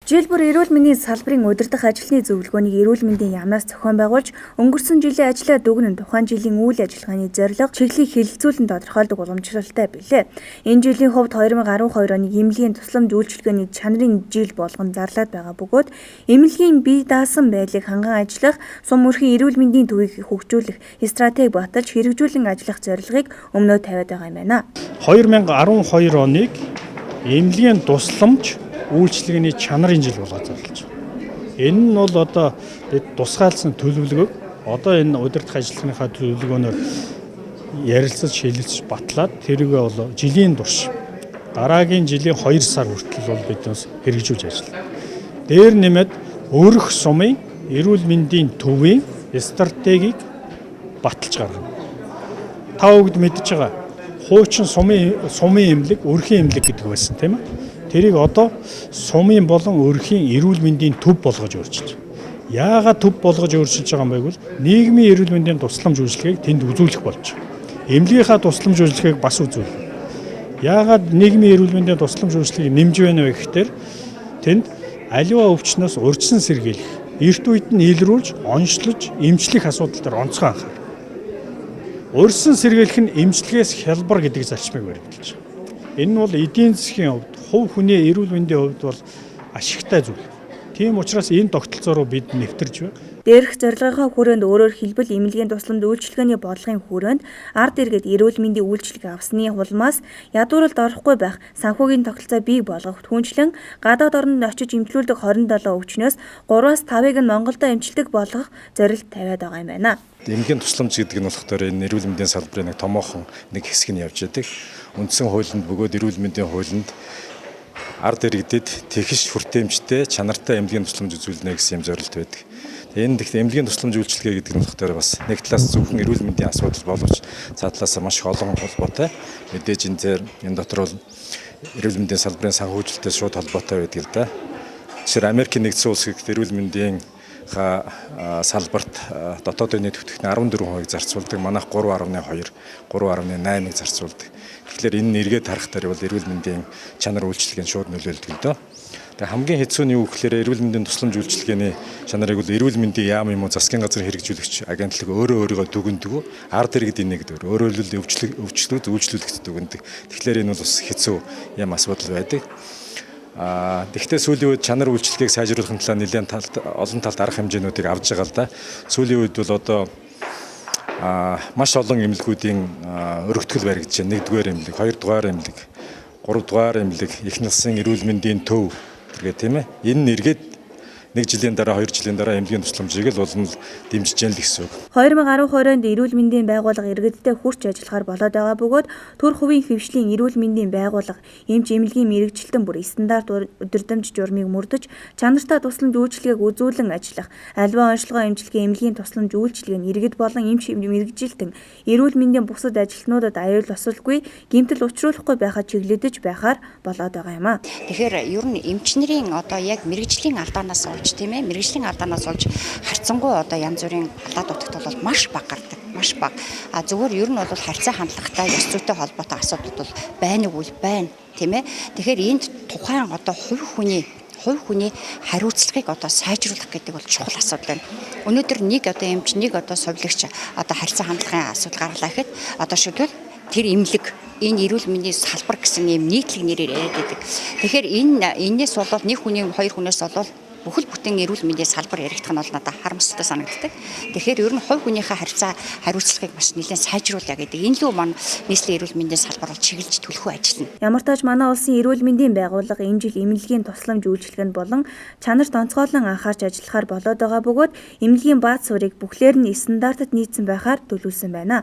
Жил бүр эрүүл мэндийн салбарын удирдах ажилтны зөвлөгөөнийг эрүүл мэндийн яамнаас зохион байгуулж, өнгөрсөн жилийн ажлаа дүгнэн тухайн жилийн үйл ажиллагааны зорилго, чиглэлийг хэлэлцүүлэн тодорхойлдог уламжлалтай билээ. Энэ жилийн хувьд 2012 оны эмнэлгийн тусламж үйлчилгээний чанарын жил болгон зарлаад байгаа бөгөөд эмнэлгийн бие даасан байдлыг ханган ажиллах, сум өрхийн эрүүл мэндийн төвийг хөгжүүлэх стратеги баталж хэрэгжүүлэн ажиллах зорилгыг өмнөө тавиад байгаа юм байна. 2012 оныг эмнэлгийн тусламж үйлчлэгээний чанарын жил болгож зарлаж байна. Энэ нь бол одоо бид тусгаалсан төлөвлөгөөг одоо энэ удирдах ажиллагааныхаа төлөвлөгөөнөөр ярилцаж шилжүүлж батлаад тэрүүгээ бол жилийн турш дараагийн жилийн 2 сар хүртэл бол биднээс хэрэгжүүлж ажиллана. Дээр нэмээд өөрөх сумын эрүүл мэндийн төвийн стратегийг баталж гаргана. Та бүгд мэдж байгаа. Хуучин сумын эмнэлэг, өрхийн эмнэлэг гэдэг байсан тийм ээ. Тэрийг одоо сумын болон өрхийн эрүүл мэндийн төв болгож өөрчилж байна. Яагаад төв болгож өөрчилж байгаа юм бэ гэвэл нийгмийн эрүүл мэндийн тусламж үйлчилгээг тэнд үзүүлэх болж байна. Эмнэлгийнхаа тусламж үйлчилгээг бас үзүүлнэ. Яагаад нийгмийн эрүүл мэндийн тусламж үйлчилгээг нэмж байна вэ гэхээр тэнд аливаа өвчнөөс урьдчилан сэргийлэх, эрт үед нь илрүүлж, онцлож, эмчлэх асуудал дээр онцгой анхаарна. Урьдчилан сэргийлэх нь эмчилгээс хялбар гэдэг зарчмыг баримталж байна. Энэ нь бол эдийн засгийн хувьд, хувь хүний эрүүл мэндийн хувьд бол ашигтай зүйл. Тийм учраас энэ тогтолцоо руу бид нэвтэрж байна. Дээрх зорилгынхаа хүрээнд өөрөөр хэлбэл эмнэлгийн тусламж үйлчилгээний бодлогын хүрээнд ард иргэд эрүүл мэндийн үйлчилгээ авсны улмаас ядууралд орохгүй байх санхүүгийн тогтолцоо бий болгох түнчлэн гадаад оронд очиж эмчлүүлдэг 27 өвчнөөс 3-аас 5-ыг нь Монголдо эмчилдэг болгох зорилт тавиад байгаа юм байна. Эмнэлгийн тусламж гэдэг нь болохоор энэ эрүүл мэндийн салбарын нэг томоохон нэг хэсэг нь явж байдаг. Үндсэн хуулинд бөгөөд эрүүл мэндийн хуулинд ард иргэдэд тэгш хүртээмжтэй чанартай эмнэлгийн тусламж үзүүлнэ гэсэн юм зорилт байдаг. Энэ гэхдээ эмнэлгийн тусламж үйлчилгээ гэдэг нь болохоор бас нэг талаас зөвхөн эрүүл мэндийн асуудал боловч цаа талаас маш их олон холбоотой. Мэдээж энэ дотор бол эрүүл мэндийн салбарын санхүүжилттэй шууд холбоотой байдаг л да. Жишээр Америкийн нэгдсэн улс гэхэд эрүүл мэндийн салбарт дотоодын нийт бүтээгдэхүүний 14% зарцуулдаг. Манайх 3.2, 3.8-ыг зарцуулдаг. Тэгэхээр энэ эргээд харах дээр бол эрүүл мэндийн чанар үйлчилгээний шууд нөлөөлдөг л дөө. Тэгээ хамгийн хэцүү нь юу гэхээр эрүүл мэндийн тусламж үйлчилгээний чанарыг бол эрүүл мэндийн яам юм уу засгийн газрын хэрэгжүүлэгч агентлаг өөрийгөө дүгндэг. Ард иргэд энийг гэдэг. Өөрөөр хэлбэл өвчлүүд үйлчлүүлэгчд дүгндэг. Тэгэхээр энэ бол бас хэцүү юм асуудал байдаг. Гэхдээ сүүлийн үед чанар үйлчилгээг сайжруулахын тулд нэлээд олон талт арга хэмжээнүүдийг авч байгаа л да. Сүүлийн үед бол одоо маш олон эмнэлгүүдийн өргөтгөл баригдаж байна. 1-р эмнэлэг, 2-р эмнэлэг, 3-р эмнэлэг, их насын эрүүл мэндийн төв гэдэг тийм ээ. Энэ нь эргээд 1 жилийн дараа 2 жилийн дараа эмнэлгийн тусламжийг л олон дэмжиж яана л гэсэн үг. 2012 онд эрүүл мэндийн байгууллага иргэдтэй хүрч ажиллахаар болоод байгаа бөгөөд төр хувийн хөвшлийн эрүүл мэндийн байгууллага эмч эмнэлгийн мэрэгчлэлтэн бүр стандарт өдөрдмж журмыг мөрдөж чанартай тусламж үйлчилгээг үзүүлэн ажиллах, аливаа онцлогоо эмчилгээ эмнэлгийн тусламж үйлчилгээ нь иргэд болон эмч мэрэгчлэлтэн эрүүл мэндийн бусад ажилтнуудад аюул осолгүй гэмтэл учруулахгүй байхад чиглэгдэж байхаар болоод байгаа юм а. Тэгэхээр ер нь эмч нарын одоо яг мэрэгжлийн алдаанаас тийм ээ мэрэгжлийн алдаанаас олж харьцангуй одоо янз бүрийн алдаа дутагт бол маш бага гардаг, маш бага. Зүгээр ер нь бол харьцаа хандлагатай ёс зүйтэй холбоотой асуудал бол байна уу байна, тийм ээ. Тэгэхээр энд тухайн одоо хувь хүний хариуцлагыг одоо сайжруулах гэдэг бол чухал асуудал байна. Өнөөдөр нэг одоо эмч, нэг одоо сувилагч одоо харьцаа хандлагын асуудал гарлаа гэхэд одоо шийдвэл тэр эмнэлэг энэ эрүүл мэндийн салбар гэсэн юм нийтлэг нэрээр яриад байдаг. Тэгэхээр энэс болоод нэг хүний 2 хүнээс болоод бүхэл бүтэн эрүүл мэндийн салбар яригдах нь бол надад харамсалтай санагддаг. Тэгэхээр ер нь хувь хүнийхээ хариуцлагыг бас нэлээд сайжруулъя гэдэг. Энэ л маань нийслэлийн эрүүл мэндийн салбар бол чиглэж төлөхөө ажиллана. Ямар ч тач манай улсын эрүүл мэндийн байгууллага энэ жил эмнэлгийн тусламж үйлчилгээнд болон чанарт онцгойлон анхаарч ажиллахаар болоод байгаа бөгөөд эмнэлгийн бааз суурийг бүхлээр нь стандартад нийцсэн байхаар төлөвлөсөн байна.